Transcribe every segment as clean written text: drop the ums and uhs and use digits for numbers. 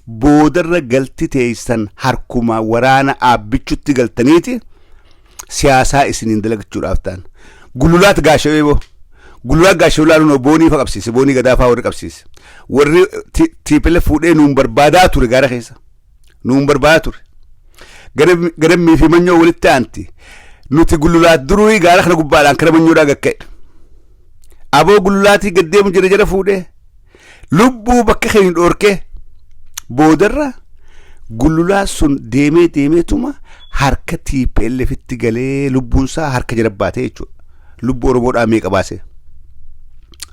boodarra galti teessan harkuma waraana aabbichutti galtaniiti siyaasaa isiniin dalagachuudhaaf ta'an gululaat gaashawee boo gululaat gaashawee laaluun boonii fa qabsiise boonii gadaafaa warri qabsiise warri tiipile fuudhee nuun barbaadaa ture gaara keessa nuun barbaadaa ture gara miifi manyoo walitti aanti nuti gululaat duruu gaara kana gubbaadhaan kara manyoodhaa gakka'e aboo gululaatii gaddeemu jara fuudhee lubbuu bakka keenya dhoorkee boodarra gululaa sun deemeetuma harka TPLFitti galee lubbuunsaa harka jara baatee jechuudha lubbuu Oromoodhaa meeqa baase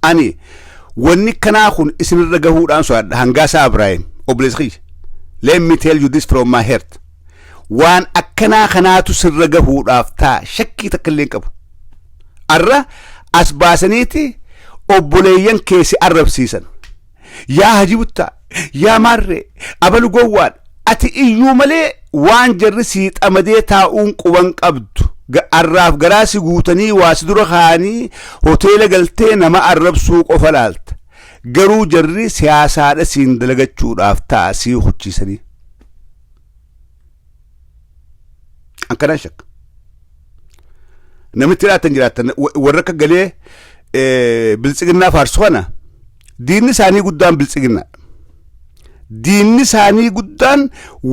ani wanni kanaa kun isinirra gahuudhaan so'adha hangaasaa Ibrahim obleesqii let me tell you this from my heart waan akkanaa kanaatu sirra gahuudhaaf taa shakkii takka illee qabu arra as baasaniiti obboleeyyan keessi arrabsiisan yaa hajibutta yaa marre abalu gowwaan ati iyyuu malee waan jarri sii xamadee taa'uun quban qabdu arraaf garaasi guutanii waasi dura kaanii hoteela galtee nama arrabsuu qofa laalta garuu jarri siyaasaadha siin dalagachuudhaaf ta'a sii huchiisanii akkanaan shakka namitti laatan jiraatan warra akka galee biltsiginnaa faarsu kana diinni isaanii guddaan biltsiginnaa diinni isaanii guddaan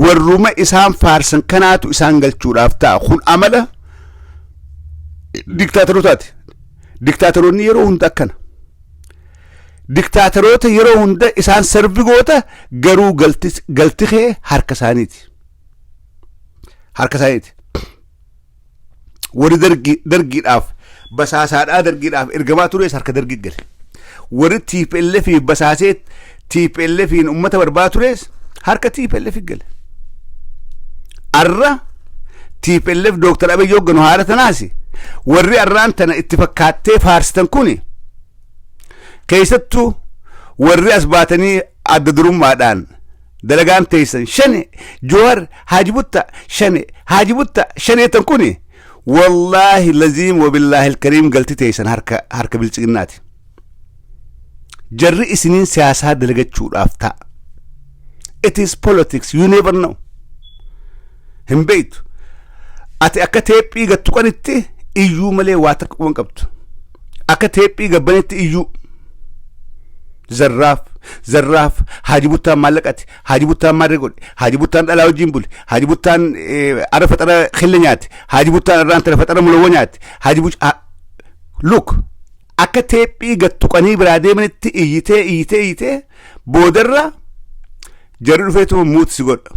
warruma isaan faarsan kanaatu isaan galchuudhaaf ta'a kun amala diktaatorotaati diktaatoroonni yeroo hunda akkana diktaatoroota yeroo hunda isaan sarbigoota garuu galti kee harka isaaniiti warri dargiidhaaf basaasaadhaa dargiidhaaf ergamaa turees harka dargii gale warri TPLFiif basaasee TPLFiin ummata barbaa turees harka TPLFi gale arra TPLF Dr. Abiy hogganu haala tanaasi warri arraan tana itti fakkaattee faarsitan kuni keessattuu warri as baatanii adda durummaadhaan dalagaan teessan shane Joowar Haajibutta shane tan kuni wallahi laziim wabillahi alkariim galti teessan harka biltsiginnaati jarri isiniin siyaasaa dalagachuudhaaf ta'a it is politics you never know hin beeytu ati akka teephii gattuqanitti iyyuu malee waa takka quban qabdu akka teephii gabbanitti iyyuu zarraaf haajibuttaan maallaqati haajibuttaan maarree godhe haajibuttaan dhalaa wajjin bule haajibuttaan ara faxara khilla nyaate haajibuttaan irraan tara faxara mulawwa nyaate look akka teephii gattuqanii biraa deemanitti iyyitee boodarra jarri dhufeetuma muutsi godha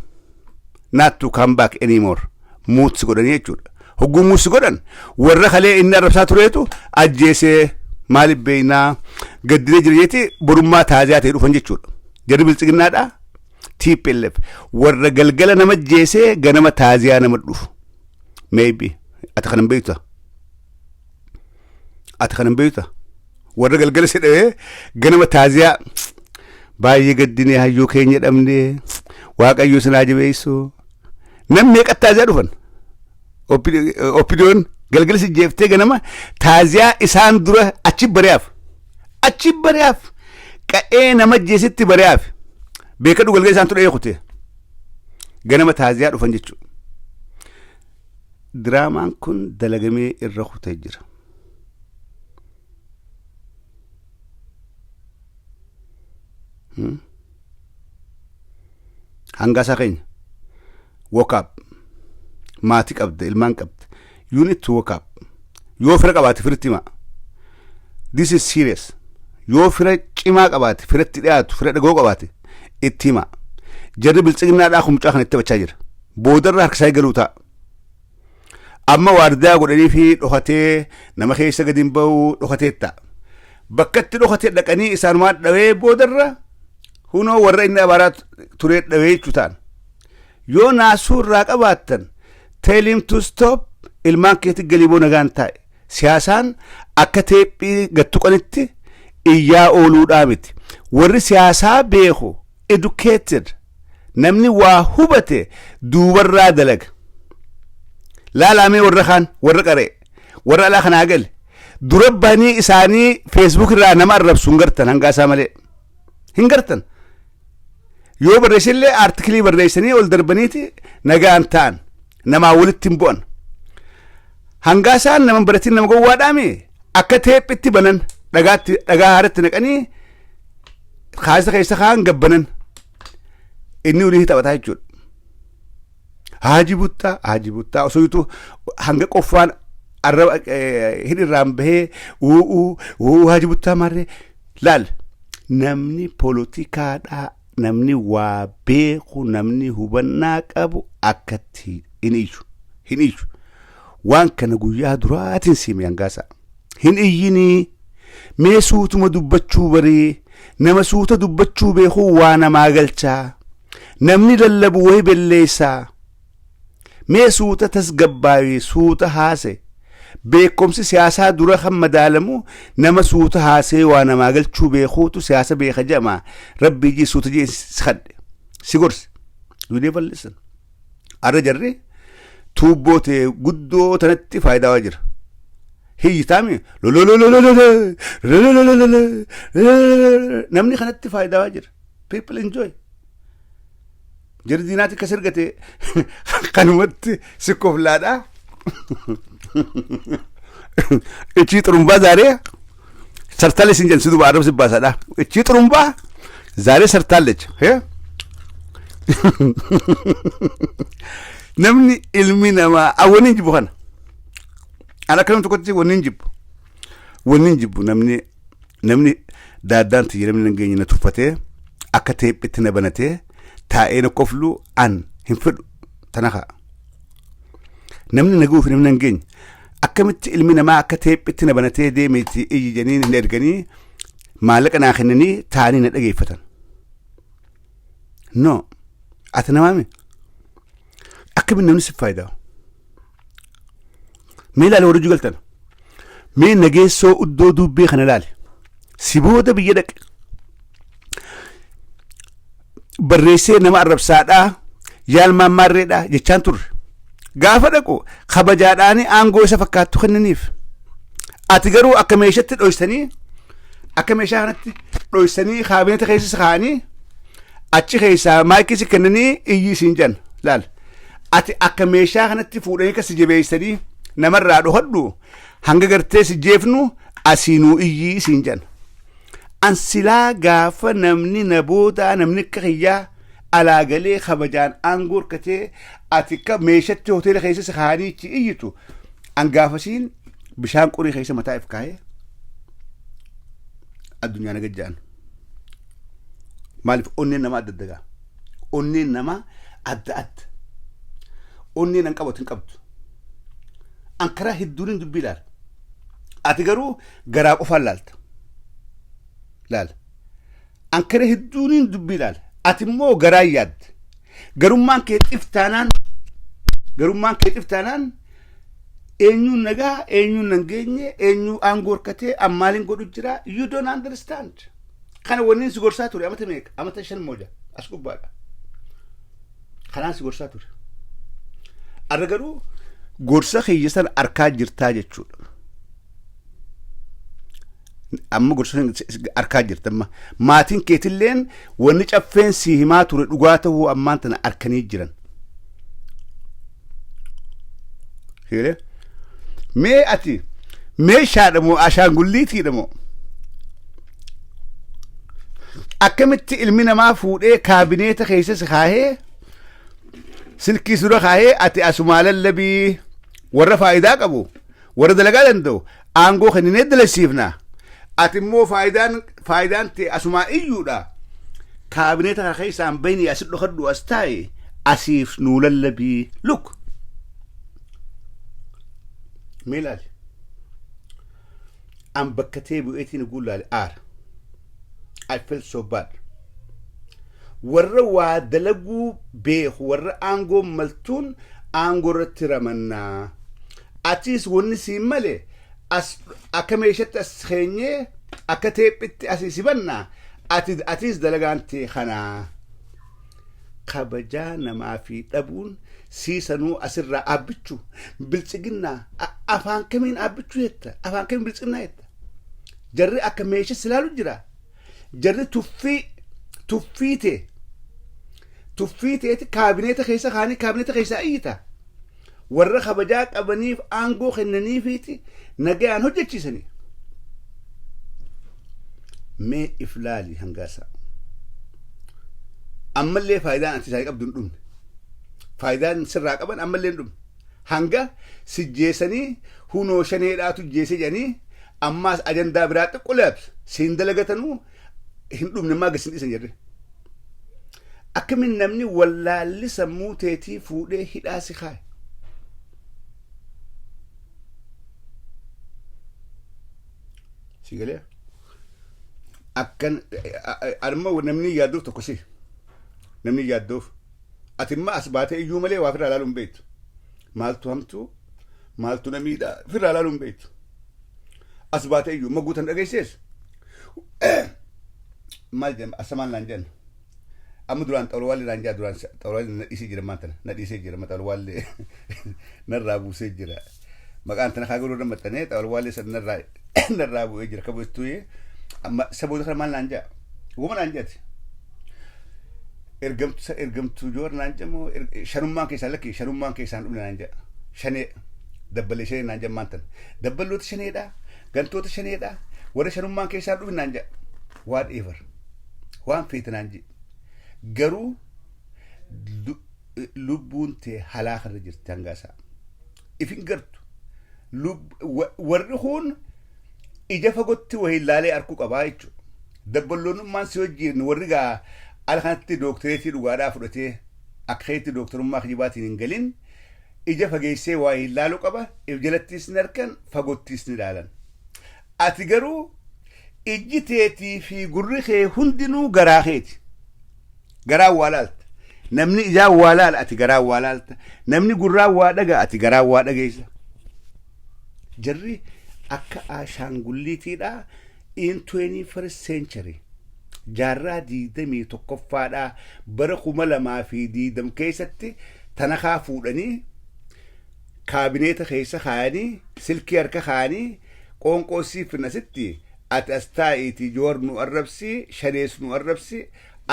not to come back anymore muutsi godhanii jechuudha hogguu muutsi godhan warra kalee inni arrabsaa tureetu ajjeesee maaliif beeynaa gaddinee jira jeeti borummaa taaziyaa ta'e dhufan jechuudha jarri biltsiginnaadhaa TPLF warra galgala nama jeesee ganama taaziyaa nama dhufu maybe ati kanan beeyta warra galgala sedhawee ganama taaziyaa baay'ee gaddinee hayyuu keenya dhabnee waaqayyo sinaa jabeessu namni meeqa taaziyaa dhufan opiniyoon galgala si jeeftee ganama taaziyaa isaan dura achi bari'aaf qa'ee nama jeesitti bari'aaf beekadhu galgala isaan ture eekute ganama taaziyaa dhufan jechuudha diraamaan kun dalagamee irra kutee jira hangaasaa keenya woke up maatii qabda ilmaan qabda you need to woke up yoo fira qabaate firitti himaa this is serious yoo fira cimaa qabaate firatti dhiyaatu fira dhagoo qabaate itti himaa jarri biltsiginnaadhaa kumcaa kan itti bachaa jira boodarra harkisaa galuu ta'a amma waardaa godhanii fi dhokatee nama keessa gadi hin ba'u dhokatee ta'a bakkatti dhokatee dhaqanii isaanumaa dhawee boodarra hunoo warra inni abaaraa turee dhawee jechuu ta'an yoo naasuu irraa qabaattan tell him to stop ilmaan keetti galiboo nagaan taa'e siyaasaan akka teephii gattuqanitti iyyaa ooluudhaa miti warri siyaasaa beeku educated namni waa hubate duubarraa dalaga laalamee warra kaan warra qaree warra alaa kanaa gale dura banii isaanii Facebook irraa nama arrabsu hin gartan hangaasaa malee hin gartan yoo barreessillee artikilii barreessanii ol darbaniiti nagaan ta'an namaa walitti hin bu'an hangaa isaan nama baratiin nama gowwaadhaame akka teephitti banan dhagaa haaratti naqanii kaasa keessa kaan gabbanan inni ulii taphataa jechuudha. Haaji buttaa osoo yitu hanga qoffaan arraba hidhirraan bahee haaji buttaa marree laal namni poolotikaadhaa namni waa beeku namni hubannaa qabu akkatti hin iyyu waan kana guyyaa duraatiin siime hangaasaa hin iyyinii mee suutuma dubbachuu baree nama suuta dubbachuu beekuu waa namaa galchaa namni lallabu wayi belleessaa mee suuta tasgabbaawee suuta haase beekumsi siyaasaa dura kan madaalamu nama suuta haasee waa namaa galchuu beekuutu siyaasa beeka jedhama rabbii jii suuta jee kadhe si gorse yuudee bal'isan arra jarri tuubboo ta'e guddoo tanatti faayidaa jira hiyyitaami namni kanatti faayidaa jira people enjoy jarri diinaati kas ergate kanumatti sikkoflaadhaa እቺ ጥሩምባ ዛሬ ሰርታለች እንጂ እንስዱ ባረብ ሲባሳዳ እቺ ጥሩምባ ዛሬ ሰርታለች ነምኒ ኢልሚናማ አወንንጅ በሆነ አላከለም ተቆጥቲ ወንንጅ ነምኒ ዳዳንት ይረምን እንገኝነ ቱፈቴ አከቴ ቢትነ በነቴ ታኤነ ቆፍሉ አን ህንፍዱ ተናኻ namni naguuf namni ngeeny akkamitti ilmi namaa akka teephitti na banatee deemeeti iyyi janiin hin erganii maallaqa naa kennanii taa'anii na dhageeffatan no ati namaami akkamitti namni si faayidaa mee ilaali warra jugaltan mee nageessoo uddoo dubbee kana ilaali si booda biyya dhaqe barreessee nama arrabsaadhaa yaalmaan maarreedhaa jechaan turre gaafa dhaqu kabajaadhaani aangoo isa fakkaattu kennaniif ati garuu akka meeshatti dhoysanii akka meeshaa kanatti dhoysanii kaabineta keessa kaa'anii achi keessaa maayikii si kennanii iyyi siin jan laal ati akka meeshaa kanatti fuudhanii kasi jabeessanii namarraa dhohadhu hanga gartee si jeefnu asiinuu iyyi siin jan ansilaa gaafa namni naboodaa namni akka kiyyaa alaagalee kabajaan aangoo hirkatee ati ka meeshatti hoteela keessa si kaa'anii ichi iyyitu angaafasiin bishaan qorii keessa mataa if kaa'ee addunyaa nagajjaan maaliif onneen nama adda onneen nama adda onneen an qabatu hin qabdu an karaa hedduun dubbii laal ati garuu garaa qofaan laalta laal an karaa hedduun dubbii laal ati immoo garaa yaadde garummaan kee xiftaanaan eenyuun nagaa eenyuun nangeenye eenyuu aangoo hirkatee ammaaliin godhu jira you don't understand kana waniin si gorsaa ture amata meeqa amata 5 mooja as gubbaadha kanaan si gorsaa ture arra garuu gorsa kiyyasan arkaa jirtaa jechuudha amma gorsa arkaa jirta amma maatiin keetilleen wanni caffeen si himaa ture dhugaa ta'uu ammaan tana arkanii jiran hire mee ati meeshaadhamoo ashaangulliitiidhamoo akkamitti ilmi namaa fuudhee kaabineeta keessa si kaahee silkii sura kaahee ati asumaa lallabii warra faayidaa qabu warra dalagaa danda'u aangoo kenninee dalasiifnaa ati immoo faayidaan ta'e asumaa iyyuudha kaabineeta keessaan bayni asit dhokadhu as taa'e asiif nuu lallabii look meelaali an bakka ta'e bu'eetiin guullaale aara I felt so bad warra waa dalaguu beeku warra aangoo maltuun aangoo irratti ramannaa atiis wanni siin malee as akka meeshatti as keenyee akka teephitti asii sibannaa atiis dalagaan ta'e kanaa kabajaa namaa fi dhabuun siisanuu asirraa aabbichuu bilchiginnaa afaan kamiin aabbichuu jetta afaan kamiin bilchiginnaa jetta jarri akka meesha silaalu jira jarri tuffii ta'e tuffiiteeti kaabineeta keessa kaanii kaabineeta keessa iyyita warra kabajaa qabaniif aangoo kennaniifiiti nagayaan hojjechiisanii mee iflaali hangaasa ammallee faayidaan ati isaa qabdu hin dhumne faayidaan sirraa qaban ammallee hin dhumne hanga sijjeessanii hunoo shaneedhaatu jeese jedhanii ammaas ajandaa biraa xiqqoo labs siin dalagatanuu hin dhumne maa gasin dhiisan jedhe akkamiin namni wallaalli sammuu teetii fuudhee hidhaa si kaaye si galee akkan arma namni yaadduuf tokko si namni yaadduuf ati immoo as baatee iyyuu malee waa firraa ilaaluun beektu maaltu hamtuu maaltu namiidhaa firraa ilaaluun beektu as baatee iyyuu maguutan dhageessees maal jedhama asamaan laan jenna amma duraan xawlawaallee laan jaa duraan xawlawaallee na dhiisee jira maantana na dhiisee jira xawlawaallee narraa buusee jira maqaan tana kaa godhuu dammaxanee xawlawaallee sana narraa bu'ee jira kabeestuu amma saboota kana maal laan jaa wuma laan jaati ergamtuu joor naan jamoo shanummaan keessaan lakki shanummaan keessaan dhumne naan jaa shanee dabbalee shanee naan jammaan tan dabballoota shaneedhaa gantoota shaneedhaa warra shanummaan keessaan dhumne naan jaa waan eevar waan feete naan jee garuu lubbuun tee halaakarra jirti hangaasaa ifin gartu warri kun ija fagotti wahii ilaalee arkuu qabaa jechuudha dabballoonummaan si wajjin warri gaa ala kanatti dooktereetii dhugaadhaa fudhatee akka keetti dookterummaa kijibaatiin hin galin ija fageessee waa ilaaluu qaba if jalattiis ni arkan fagottiis ni ilaalan ati garuu ijji teetii fi gurri kee hundinuu garaa keeti garaa waa laalta namni ijaa waa laala ati garaa waa laalta namni gurraa waa dhaga ati garaa waa dhageessa jarri akka ashaangulliitiidhaa in 21st century jaarraa 21ffaadhaa bara 2020 keessatti tanakaa fuudhanii kaabineeta keessa kaayanii silkii harka kaayanii qoonqoo siifnasitti ati astaa'iiti joor nu arrabsi shanees nu arrabsi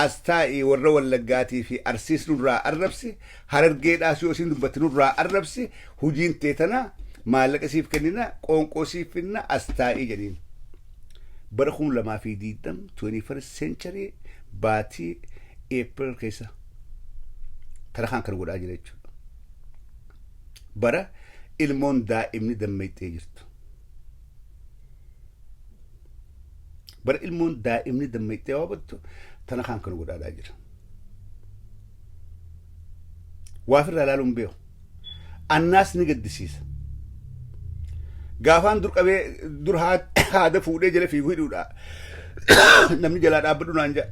astaa'i warra wallaggaatii fi arsiis nurraa arrabsi harargeedhaas yoo isin dubbatti nurraa arrabsi hujiin teetana maallaqa siif kennina qoonqoo siif finna astaa'ii jedhiin bara 2020 21st century baatii April keessa tarakaan kan godhaa jira jechuudha bara ilmoon daa'imni dammayxee jirtu bara ilmoon daa'imni dammayxee waa battu tanakaan kan godhaa jira waa firraa ilaaluun beeku annaas ni gaddisiisa gaafaan dur qabee dur haada fuudhee jala fiiguu hidhuudha namni jalaa dhaabbadhu naan jaa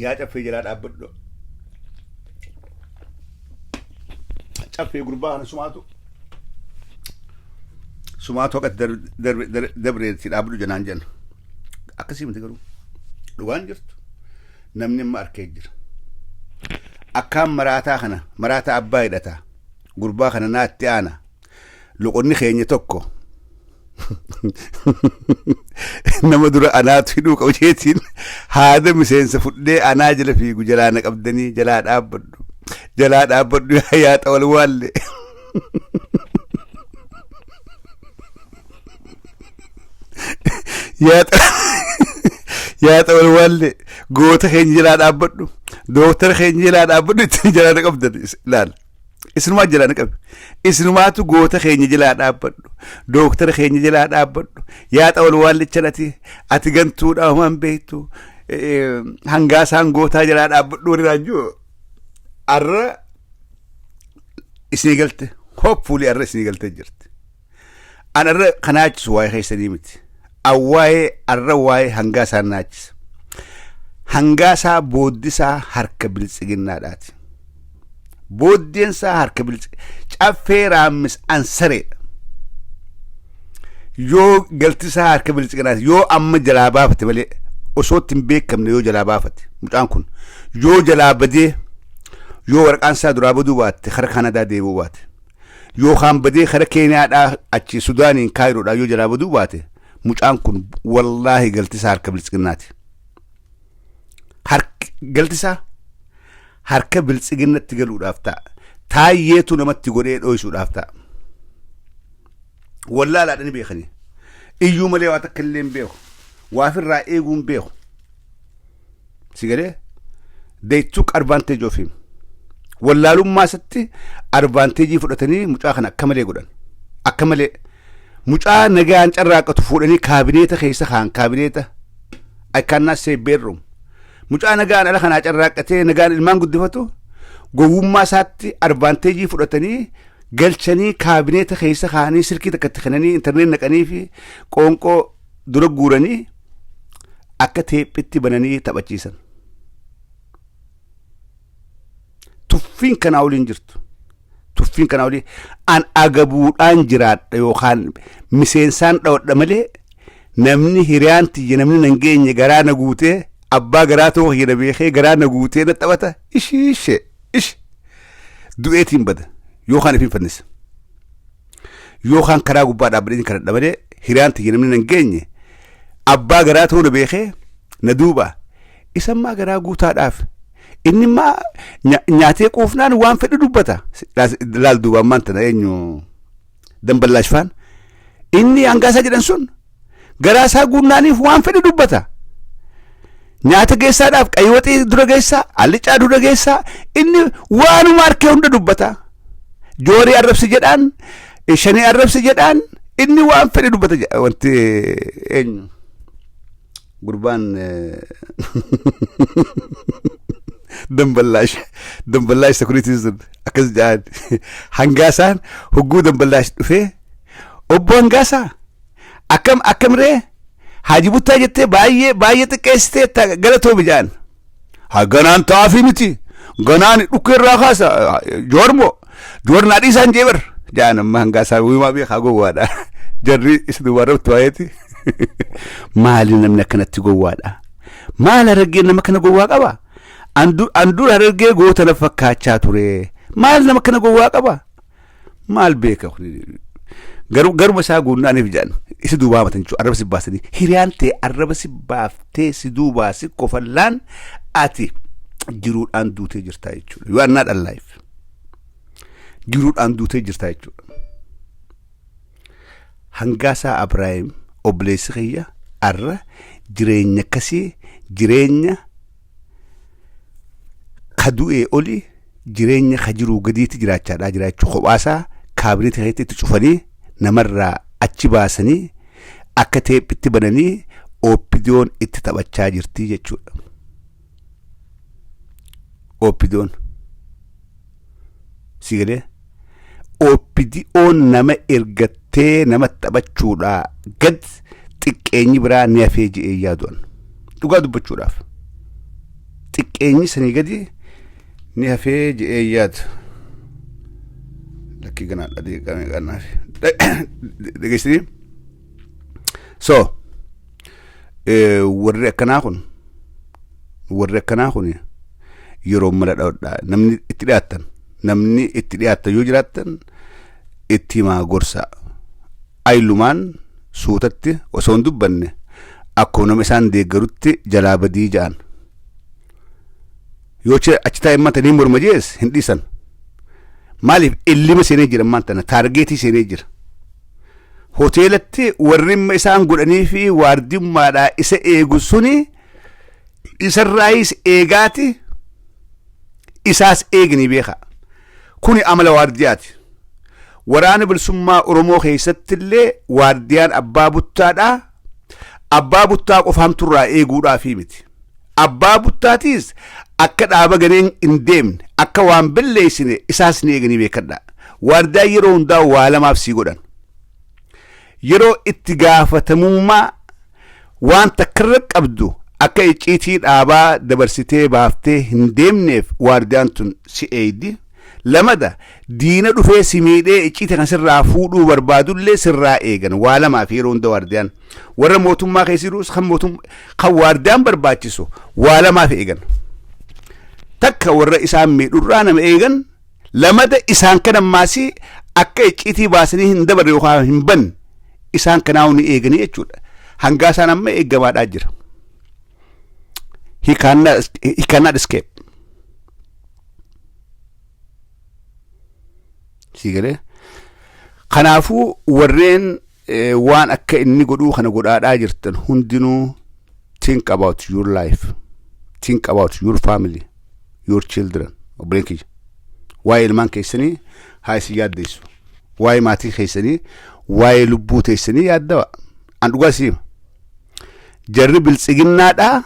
yaa caffee jalaa dhaabbadhu caffee gurbaa kana sumaatu akka dabreetti dhaabbadhu janaan jenna akkasii miti garuu dhugaan jirtu namni amma arkee jira akkaan maraataa kana maraataa abbaa hidhataa gurbaa kana naatti aana loqonni keenya tokko nama dura anaatu hidhuu qabu jeetiin haada miseensa fudhee anaa jala fiigu jalaa na qabdanii jalaa dhaabbadhu yaa xawal waalle yaa xawal waalle goota keenya jalaa dhaabbadhu dooktara keenya jalaa dhaabbadhu ittiin jalaa na qabdan ilaal isinumaa jalaa na qabe isinumaatu goota keenya jalaa dhaabbadhu dooktara keenya jalaa dhaabbadhu yaa xawal waallicha ati gantuudha homaan beektu hangaasaan gootaa jalaa dhaabbadhu warraan jiru arra isinii galte hopfuulii arra isinii galtee jirti an arra kanaachisu waa'ee keessanii miti awwaa'ee arra waa'ee hangaasaan naachisa hangaasaa booddisaa harka biltsiginnaadhaati booddeensaa harka caffee raammis ansareedha yoo galtisaa harka biltsiginnaati yoo amma jalaa baafate malee osootti hin beekamne yoo jalaa baafate mucaan kun yoo jalaa badee yoo waraqaansaa duraa baduu baatte kara Kanadaa deebuu baate yookaan badee kara Keeniyaadhaa achi Sudaaniin Kaayiroodhaa yoo jalaa baduu baate mucaan kun wallaahi galtisaa harka biltsiginnaati galtisaa harka biltsiginnatti galuudhaaf ta'a. Taayyeetu namatti godhee dho'isuudhaaf ta'a. Wallaalaadhaan beekanii. Iyyuu malee waa takka illee hin beeku. Waafirraa eeguu hin beeku. Si galee they took advantage of him. Wallaalummaa isatti advantage fudhatanii mucaa kana akka malee godhan. Akka malee mucaa nagaan carraaqatu fuudhanii kaabineeta keessa kaan kaabineeta. I cannot say bedroom. Mucaa nagaan ala kanaa carraaqatee nagaan ilmaan guddifatu gowwummaa isaatti advantage fudhatanii galchanii kaabineeta keessa kaanii sirkii takkatti kananii internet naqanii fi qoonqoo dura guuranii akka teephitti bananii taphachiisan. Tuffiin kanaa waliin jirtu. Tuffiin kanaa waliin an agabuudhaan jiraadha yookaan miseensaan dhawadha malee namni hiriyaan tiyya namni nan geenye garaa na guutee abbaa garaa ta'uu hira beekee garaa na guutee na taphata ish du'eetiin bada yookaan ifin fannisa yookaan karaa gubbaa dhaabbatanii kadhadha malee hiriyaan tiyya namni nan geenye abbaa garaa ta'uu na beekee na duuba isammaa garaa guutaadhaaf inni maa nyaatee quufnaan waan fedhu dubbata laal duubaan maantana eenyu damballaashfaan inni hangaasaa jedhan sun garaa isaa guunnaaniif waan fedhu dubbata nyaata geessaadhaaf qayyoxii dura geessaa allicaa dura geessaa inni waanuma harkee hunda dubbata joorii arrabsi jedhaan shanii arrabsi jedhaan inni waan fedhu dubbata wanti eenyu gurbaan damballaash sakuriitiis akkas jedhaan hangaasaan hogguu damballaash dhufee obbo hangaasaa akkamree Haji Buttaa jettee baay'ee xiqqeessitee galatoomi jedhan. Ganaan taa'aafii miti ganaan dhukkee irraa kaasa joor naadhii isaan jeebar jedhan amma hangaasaa wiimaa beekaa gowwaadha jarri isa dubarratti waa'eeti. Maali namni akkanatti gowwaadha? Maal harargeen nama kana gowwaa qaba? Andur harargee goota na fakkaachaa ture. Maal nama kana gowwaa qaba? Maal beeka? Garuma isaa guunnaaniif jedhan isi duubaa matan jechuudha arraba si baasanii hiriyaan ta'e arraba si baaftee si duubaa si kofallaan ati jiruudhaan duutee jirtaa jechuudha. You are not alive. Jiruudhaan duutee jirtaa jechuudha. Hangaasaa Abrahaam obboleessi kiyya arra jireenya akkasii jireenya kadu'ee oli jireenya kajiruu gadiitti jiraachaadhaa jiraachuu kophaasaa kaabineeta keessatti cufanii namarraa achi baasanii akka teephitti bananii oppidoon itti taphachaa jirti jechuudha. Oppidoon si galee oppidoon nama ergattee nama taphachuudhaa gad xiqqeenyi biraa ni hafee je'ee yaadu'an dhugaa dubbachuudhaaf xiqqeenyi sanii gadi ni hafee je'ee yaadu. Lakkii ganaadha deeqamee qannaaf dhageessanii so warri akkanaa kun yeroo mala dhawadhaa namni itti dhiyaattan yoo jiraattan itti himaa gorsaa aylumaan suutatti osoo hin dubbanne akkuma nama isaan deeggarutti jalaa badii ja'an yoo achi taa'e matanii morma jees hin dhiisan. Maaliif illima seenee jira maantana taargeetii seenee jira. Hoteelatti warrimma isaan godhanii fi waardimmaadhaa isa eegu suni isarraayis eegaati isaas eegni beeka. Kuni amala waardiyaati. Waraana bilisummaa Oromoo keessatti illee waardiyaan abbaa buttaadhaa abbaa buttaa qofaamturraa eeguudhaafi miti. Abbaa buttaatiis akka dhaaba ganeen hin deemne akka waan balleessine isaas ni eeganii beekadha. Waardaa yeroo hundaa waa lamaaf sii godhan. Yeroo itti gaafatamummaa waan takkarra qabdu akka icciitii dhaabaa dabarsitee baaftee hin deemneef waardaan tun si eegdi. Lamada diina dhufee si miidhee icciitii kan sirraa fuudhuu barbaadullee sirraa eegan waa lamaaf yeroo hunda waardaan warra mootummaa keessirus kan waardaan barbaachisu waa lamaaf eegan. Takka warra isaan miidhurraa nama eegan lamada isaan kan ammaasii akka icciitii baasanii hin dabarre yookaan hin banne isaan kanaa ni eeganii jechuudha. Hangaasaan amma eeggamaadhaa jira. He cannot escape. Sigale. Kanaafuu warreen waan akka inni godhuu kana godhaadhaa jirtan hundinuu think about your life. Think about your family, your children. Obboleen kiyya. Waa'ee ilmaan keessanii haa isin yaaddeessu. Waa'ee maatii keessanii, waa'ee lubbuu teessanii yaaddawa. An dhugaa siima. Jarri biltsiginnaadhaa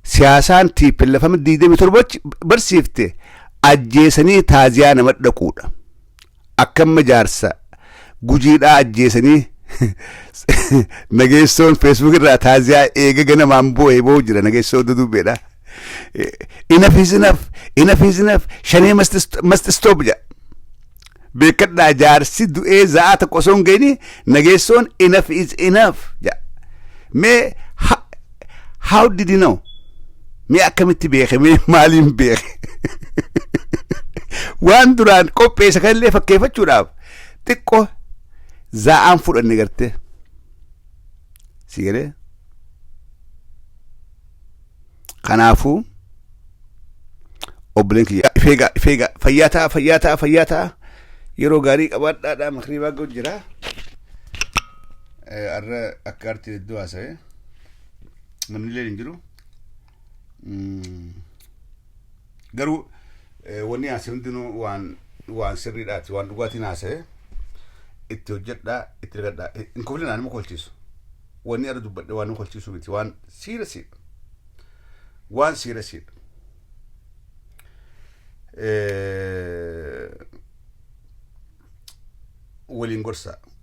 siyaasaan TPLF 27 barsiifte ajjeesanii taaziyaa nama dhaquudha. Akkamma jaarsa gujiidhaa ajjeesanii nageessoon Facebook irraa taaziyaa eega ganamaan boo'ee jira nageessoo dudubeedha. Enough is enough. Shanee must stop ja. Beekadhaa jaarsi du'ee za'aata qosoon gayni nageessoon enough is enough ja. Mee how did you know? Mee akkamitti beeke mee maaliin beeke? Waan duraan qopheessa kanillee fakkeeffachuudhaaf xiqqoo za'aan fudhanne garte. Sigalee? Kanaafuu obboleen kiyya feega fayyaa yeroo gaarii qabaadhaadhaa makriibaa ga'u jira. Arra akka artii iddoo haasa'e namni illee hin jiru. Garuu wanni haasa'e hundinuu waan sirriidhaati waan dhugaatiin haasa'e itti hojjedhaa itti argadhaa hin koflinaan nama kolchiisu. Wanni arra dubbadhe waan nama kolchiisu miti waan siirasiidha. Waan siirasiidha. Waliin gorsaa.